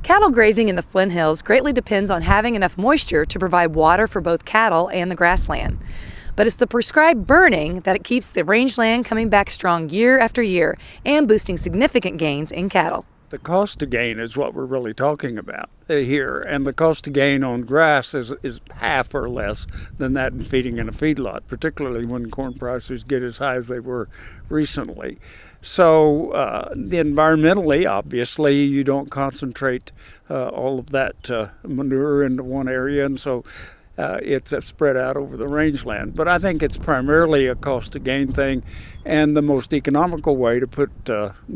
Cattle grazing in the Flint Hills greatly depends on having enough moisture to provide water for both cattle and the grassland. But it's the prescribed burning that keeps the rangeland coming back strong year after year and boosting significant gains in cattle. The cost to gain is what we're really talking about here, and the cost to gain on grass is half or less than that in feeding in a feedlot, particularly when corn prices get as high as they were recently. So environmentally, obviously, you don't concentrate all of that manure into one area, and so it's spread out over the rangeland. But I think it's primarily a cost to gain thing, and the most economical way to put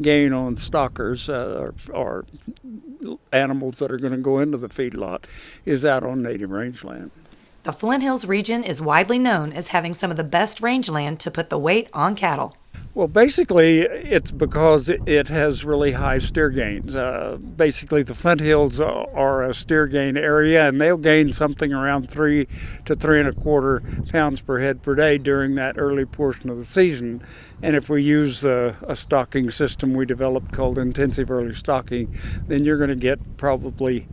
gain on stockers or animals that are going to go into the feedlot is out on native rangeland. The Flint Hills region is widely known as having some of the best rangeland to put the weight on cattle. Well, basically, it's because it has really high steer gains. Basically, the Flint Hills are a steer gain area, and they'll gain something around 3 to 3.25 pounds per head per day during that early portion of the season. And if we use a stocking system we developed called intensive early stocking, then you're going to get probably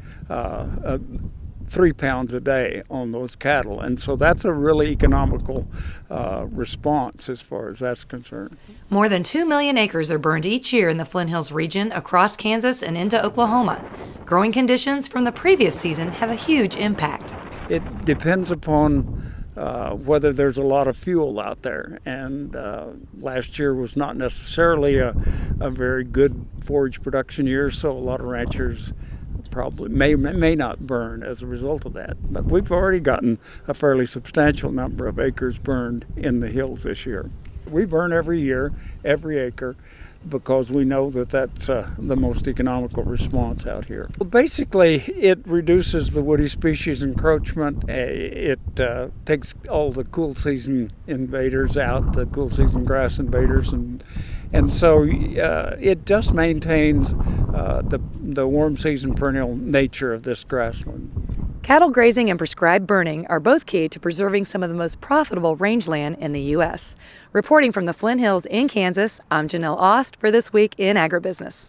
3 pounds a day on those cattle. And so that's a really economical response as far as that's concerned. More than 2 million acres are burned each year in the Flint Hills region across Kansas and into Oklahoma. Growing conditions from the previous season have a huge impact. It depends upon whether there's a lot of fuel out there. And last year was not necessarily a very good forage production year, so a lot of ranchers probably may not burn as a result of that. But we've already gotten a fairly substantial number of acres burned in the hills this year. We burn every year, every acre, because we know that that's the most economical response out here. Well, basically, it reduces the woody species encroachment. It takes all the cool season invaders out, the cool season grass invaders, and so it just maintains the warm season perennial nature of this grassland. Cattle grazing and prescribed burning are both key to preserving some of the most profitable rangeland in the U.S. Reporting from the Flint Hills in Kansas, I'm Janelle Ost for This Week in Agribusiness.